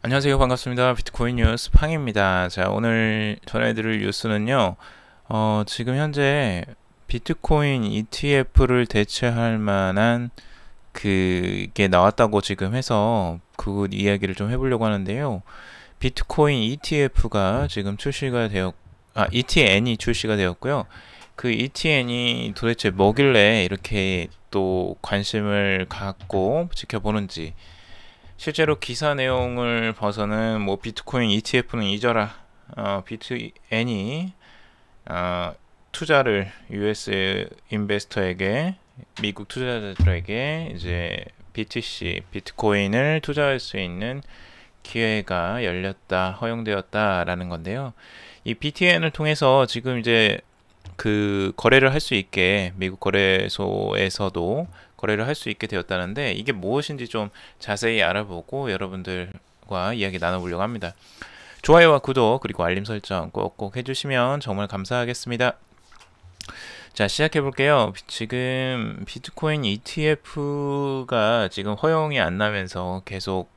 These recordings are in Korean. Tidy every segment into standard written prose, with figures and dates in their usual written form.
안녕하세요. 반갑습니다. 비트코인 뉴스 팡입니다. 자, 오늘 전해드릴 뉴스는요. 지금 현재 비트코인 ETF를 대체할 만한 그게 나왔다고 지금 해서 그 이야기를 좀 해보려고 하는데요. 비트코인 ETF가 지금 ETN이 출시가 되었고요. 그 ETN이 도대체 뭐길래 이렇게 또 관심을 갖고 지켜보는지, 실제로 기사 내용을 봐서는 뭐 비트코인 ETF는 잊어라, 비트N이 투자를 US 인베스터에게, 미국 투자자들에게 이제 BTC 비트코인을 투자할 수 있는 기회가 열렸다, 허용되었다라는 건데요. 이 BTN을 통해서 지금 이제 그 거래를 할 수 있게, 미국 거래소에서도 거래를 할 수 있게 되었다는데, 이게 무엇인지 좀 자세히 알아보고 여러분들과 이야기 나눠보려고 합니다. 좋아요와 구독 그리고 알림 설정 꼭꼭 해주시면 정말 감사하겠습니다. 자, 시작해 볼게요. 지금 비트코인 ETF가 지금 허용이 안 나면서 계속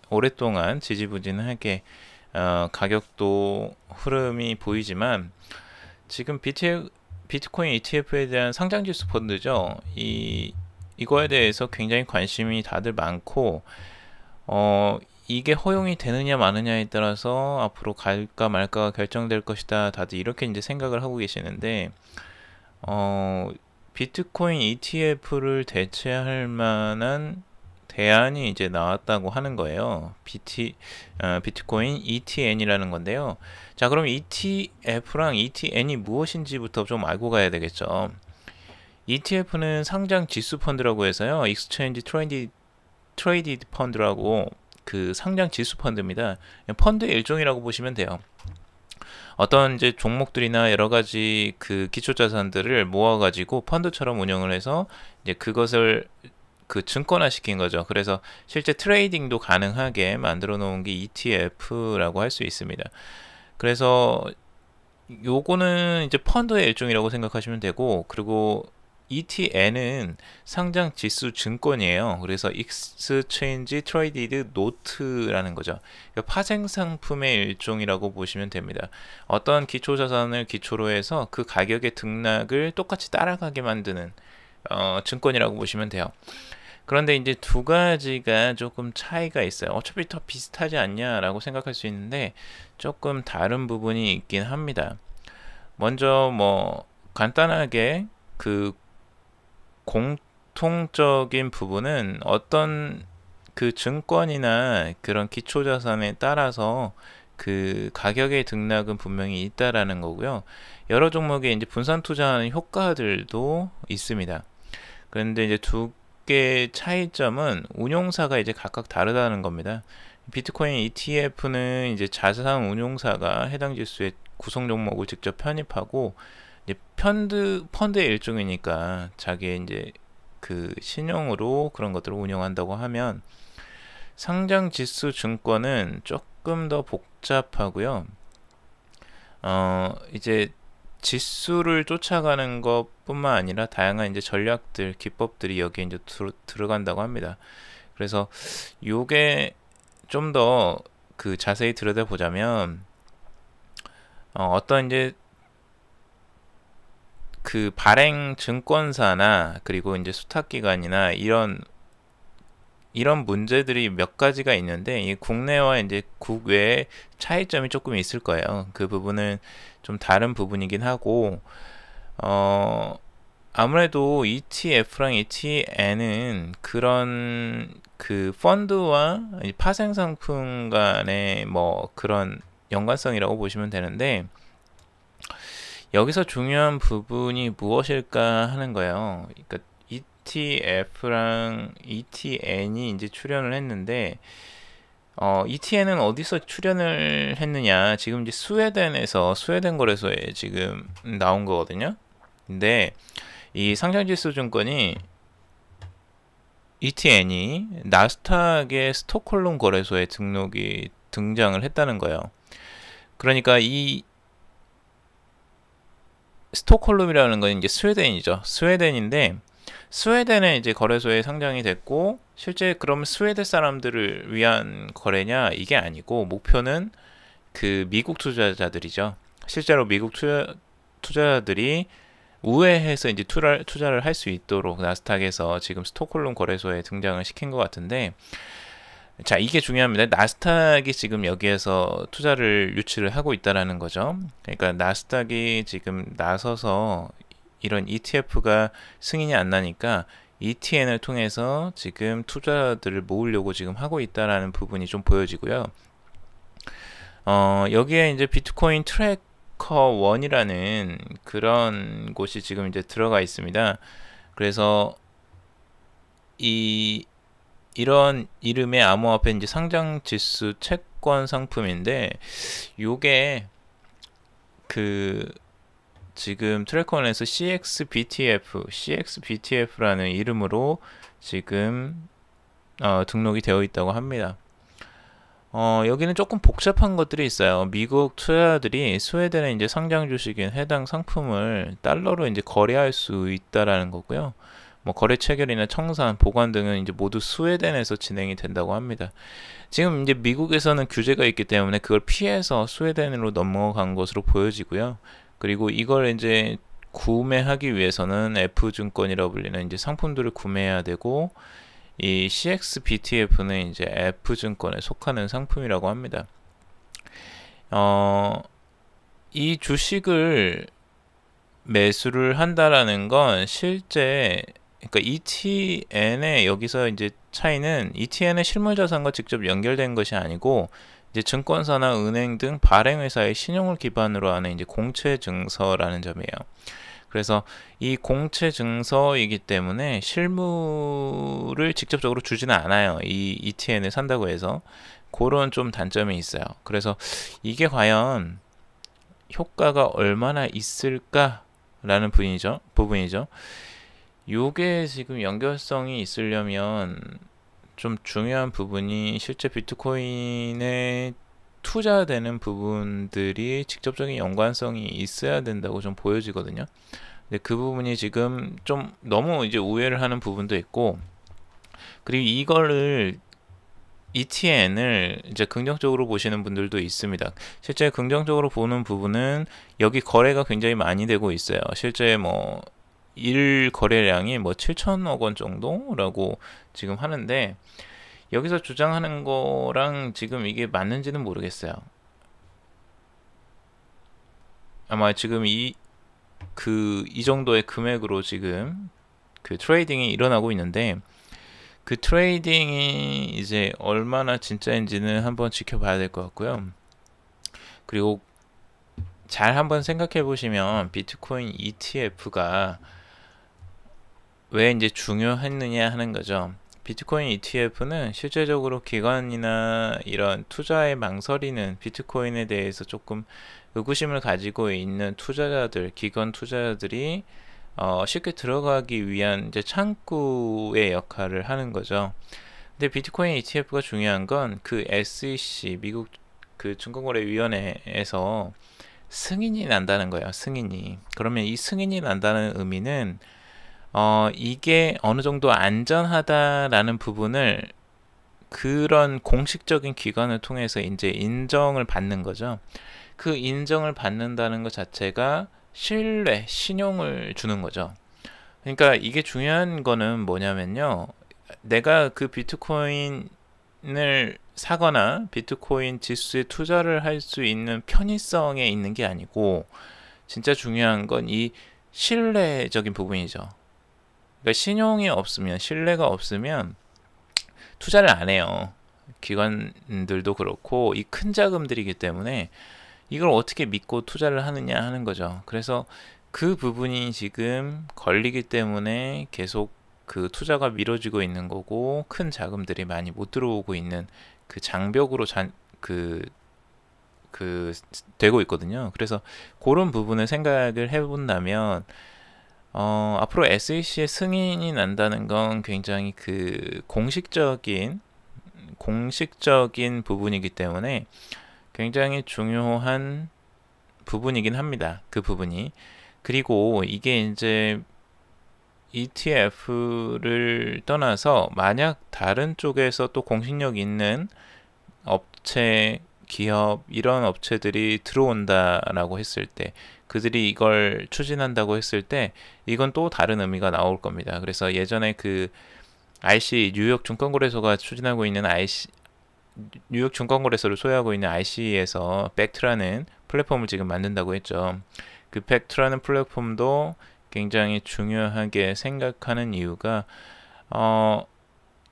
오랫동안 지지부진하게 가격도 흐름이 보이지만, 지금 비트코인 ETF에 대한 상장지수 펀드죠. 이거에 대해서 굉장히 관심이 다들 많고, 이게 허용이 되느냐 마느냐에 따라서 앞으로 갈까 말까가 결정될 것이다, 다들 이렇게 이제 생각을 하고 계시는데, 어, 비트코인 ETF를 대체할 만한 대안이 이제 나왔다고 하는 거예요. 비트코인 ETN이라는 건데요. 자, 그럼 ETF랑 ETN이 무엇인지부터 좀 알고 가야 되겠죠. ETF는 상장 지수 펀드라고 해서요. 익스체인지 트레이디드 펀드라고, 그 상장 지수 펀드입니다. 펀드의 일종이라고 보시면 돼요. 어떤 이제 종목들이나 여러 가지 그 기초 자산들을 모아가지고 펀드처럼 운영을 해서 이제 그것을 증권화 시킨 거죠. 그래서 실제 트레이딩도 가능하게 만들어 놓은 게 ETF라고 할 수 있습니다. 그래서 요거는 이제 펀드의 일종이라고 생각하시면 되고, 그리고 ETN은 상장 지수 증권이에요. 그래서 Exchange Traded Note라는 거죠. 그러니까 파생 상품의 일종이라고 보시면 됩니다. 어떤 기초 자산을 기초로 해서 그 가격의 등락을 똑같이 따라가게 만드는 증권이라고 보시면 돼요. 그런데 이제 두 가지가 조금 차이가 있어요. 어차피 더 비슷하지 않냐라고 생각할 수 있는데, 조금 다른 부분이 있긴 합니다. 먼저 뭐 간단하게 그 공통적인 부분은, 어떤 그 증권이나 그런 기초 자산에 따라서 그 가격의 등락은 분명히 있다라는 거고요. 여러 종목에 이제 분산 투자하는 효과들도 있습니다. 그런데 이제 두 개의 차이점은 운용사가 이제 각각 다르다는 겁니다. 비트코인 ETF는 이제 자산 운용사가 해당 지수의 구성 종목을 직접 편입하고, 이제 펀드의 일종이니까 자기의 이제 그 신용으로 그런 것들을 운영한다고 하면, 상장 지수 증권은 조금 더 복잡하고요. 이제 지수를 쫓아가는 것뿐만 아니라 다양한 이제 전략들, 기법들이 여기에 이제 들어간다고 합니다. 그래서 요게 좀 더 자세히 들여다보자면, 어떤 이제 그 발행 증권사나 그리고 이제 수탁기관이나 이런 문제들이 몇 가지가 있는데, 이 국내와 이제 국외의 차이점이 조금 있을 거예요. 그 부분은 좀 다른 부분이긴 하고, 아무래도 ETF랑 ETN은 그런 그 펀드와 파생 상품 간의 뭐 그런 연관성이라고 보시면 되는데, 여기서 중요한 부분이 무엇일까 하는 거예요. 그러니까 ETF랑 ETN이 이제 출연을 했는데, ETN은 어디서 출연을 했느냐? 지금 이제 스웨덴 거래소에 지금 나온 거거든요. 근데 이 상장지수 증권이, ETN이 나스닥의 스톡홀름 거래소에 등장을 했다는 거예요. 그러니까 이 스톡홀름이라는 건 이제 스웨덴이죠. 스웨덴인데, 스웨덴의 이제 거래소에 상장이 됐고, 실제 그럼 스웨덴 사람들을 위한 거래냐? 이게 아니고, 목표는 그 미국 투자자들이죠. 실제로 미국 투자자들이 우회해서 이제 투자를 할 수 있도록 나스닥에서 지금 스톡홀름 거래소에 등장을 시킨 것 같은데, 자, 이게 중요합니다. 나스닥이 지금 여기에서 투자를 유치를 하고 있다라는 거죠. 그러니까 나스닥이 지금 나서서 이런 ETF가 승인이 안 나니까 ETN을 통해서 지금 투자들을 모으려고 지금 하고 있다라는 부분이 좀 보여지고요. 여기에 이제 비트코인 트래커 1이라는 그런 곳이 지금 이제 들어가 있습니다. 그래서 이런 이름의 암호화폐 이제 상장 지수 채권 상품인데, 요게 그 지금 트래커원에서 CXBTF라는 이름으로 지금 등록이 되어 있다고 합니다. 여기는 조금 복잡한 것들이 있어요. 미국 투자자들이 스웨덴의 이제 상장 주식인 해당 상품을 달러로 이제 거래할 수 있다라는 거고요. 뭐 거래 체결이나 청산, 보관 등은 이제 모두 스웨덴에서 진행이 된다고 합니다. 지금 이제 미국에서는 규제가 있기 때문에 그걸 피해서 스웨덴으로 넘어간 것으로 보여지고요. 그리고 이걸 이제 구매하기 위해서는 F증권이라고 불리는 이제 상품들을 구매해야 되고, 이 CXBTF는 이제 F증권에 속하는 상품이라고 합니다. 이 주식을 매수를 한다라는 건 실제, 그러니까 ETN의 여기서 이제 차이는 ETN의 실물 자산과 직접 연결된 것이 아니고, 이제 증권사나 은행 등 발행회사의 신용을 기반으로 하는 이제 공채 증서라는 점이에요. 그래서 이 공채 증서이기 때문에 실물을 직접적으로 주지는 않아요. 이 ETN을 산다고 해서. 그런 좀 단점이 있어요. 그래서 이게 과연 효과가 얼마나 있을까라는 부분이죠. 요게 지금 연결성이 있으려면 좀 중요한 부분이 실제 비트코인에 투자되는 부분들이 직접적인 연관성이 있어야 된다고 좀 보여지거든요. 근데 그 부분이 지금 좀 너무 이제 우회를 하는 부분도 있고, 그리고 이거를 ETN을 이제 긍정적으로 보시는 분들도 있습니다. 실제 긍정적으로 보는 부분은 여기 거래가 굉장히 많이 되고 있어요. 실제 뭐 일 거래량이 뭐 7천억 원 정도라고 지금 하는데, 여기서 주장하는 거랑 지금 이게 맞는지는 모르겠어요. 아마 지금 이 정도의 금액으로 지금 그 트레이딩이 일어나고 있는데, 그 트레이딩이 이제 얼마나 진짜인지는 한번 지켜봐야 될 것 같고요. 그리고 잘 한번 생각해 보시면 비트코인 ETF가 왜 이제 중요했느냐 하는 거죠. 비트코인 ETF는 실제적으로 기관이나 이런 투자에 망설이는, 비트코인에 대해서 조금 의구심을 가지고 있는 투자자들, 기관 투자자들이 쉽게 들어가기 위한 이제 창구의 역할을 하는 거죠. 근데 비트코인 ETF가 중요한 건 그 SEC, 미국 그 증권거래위원회에서 승인이 난다는 거예요. 승인이. 그러면 이 승인이 난다는 의미는 이게 어느 정도 안전하다라는 부분을 그런 공식적인 기관을 통해서 이제 인정을 받는 거죠. 그 인정을 받는다는 것 자체가 신뢰, 신용을 주는 거죠. 그러니까 이게 중요한 거는 뭐냐면요. 내가 그 비트코인을 사거나 비트코인 지수에 투자를 할 수 있는 편의성에 있는 게 아니고, 진짜 중요한 건 이 신뢰적인 부분이죠. 그러니까 신용이 없으면, 신뢰가 없으면 투자를 안 해요. 기관들도 그렇고, 이 큰 자금들이기 때문에 이걸 어떻게 믿고 투자를 하느냐 하는 거죠. 그래서 그 부분이 지금 걸리기 때문에 계속 그 투자가 미뤄지고 있는 거고, 큰 자금들이 많이 못 들어오고 있는 그 장벽으로 되고 있거든요. 그래서 그런 부분을 생각을 해본다면, 앞으로 SEC의 승인이 난다는 건 굉장히 그 공식적인 부분이기 때문에 굉장히 중요한 부분이긴 합니다. 그 부분이. 그리고 이게 이제 ETF를 떠나서 만약 다른 쪽에서 또 공신력 있는 업체, 기업 이런 업체들이 들어온다라고 했을 때 그들이 이걸 추진한다고 했을 때 이건 또 다른 의미가 나올 겁니다. 그래서 예전에 그 IC 뉴욕 증권거래소가 추진하고 있는 뉴욕 증권거래소를 소유하고 있는 IC에서 팩트라는 플랫폼을 지금 만든다고 했죠. 그 팩트라는 플랫폼도 굉장히 중요하게 생각하는 이유가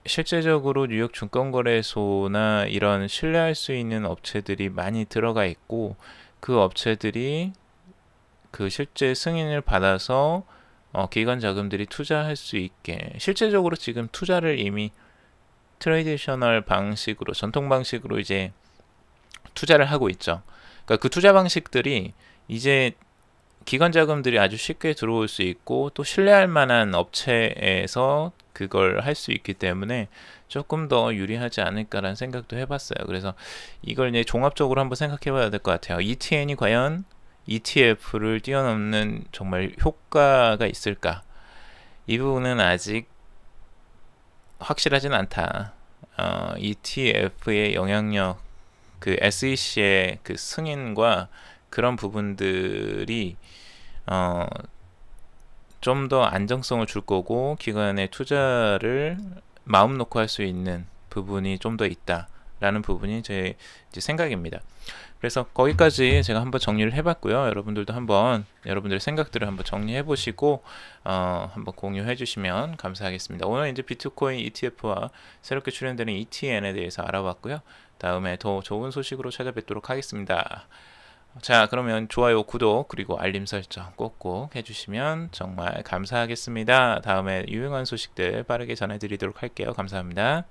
실제적으로 뉴욕 증권거래소나 이런 신뢰할 수 있는 업체들이 많이 들어가 있고 그 업체들이 그 실제 승인을 받아서 기관 자금들이 투자할 수 있게 실제적으로 지금 투자를 이미 트레디셔널 방식으로 전통 방식으로 이제 투자를 하고 있죠. 그러니까 그 투자 방식들이 이제 기관 자금들이 아주 쉽게 들어올 수 있고 또 신뢰할 만한 업체에서 그걸 할 수 있기 때문에 조금 더 유리하지 않을까라는 생각도 해봤어요. 그래서 이걸 이제 종합적으로 한번 생각해봐야 될 것 같아요. ETN이 과연 ETF를 뛰어넘는 정말 효과가 있을까? 이 부분은 아직 확실하진 않다. ETF의 영향력, 그 SEC의 그 승인과 그런 부분들이 좀 더 안정성을 줄 거고 기관의 투자를 마음 놓고 할 수 있는 부분이 좀 더 있다라는 부분이 제 이제 생각입니다. 그래서 거기까지 제가 한번 정리를 해봤고요. 여러분들도 한번 여러분들의 생각들을 한번 정리해 보시고 한번 공유해 주시면 감사하겠습니다. 오늘 이제 비트코인 ETF와 새롭게 출연되는 ETN에 대해서 알아봤고요. 다음에 더 좋은 소식으로 찾아뵙도록 하겠습니다. 자, 그러면 좋아요, 구독, 그리고 알림 설정 꼭꼭 해주시면 정말 감사하겠습니다. 다음에 유용한 소식들 빠르게 전해드리도록 할게요. 감사합니다.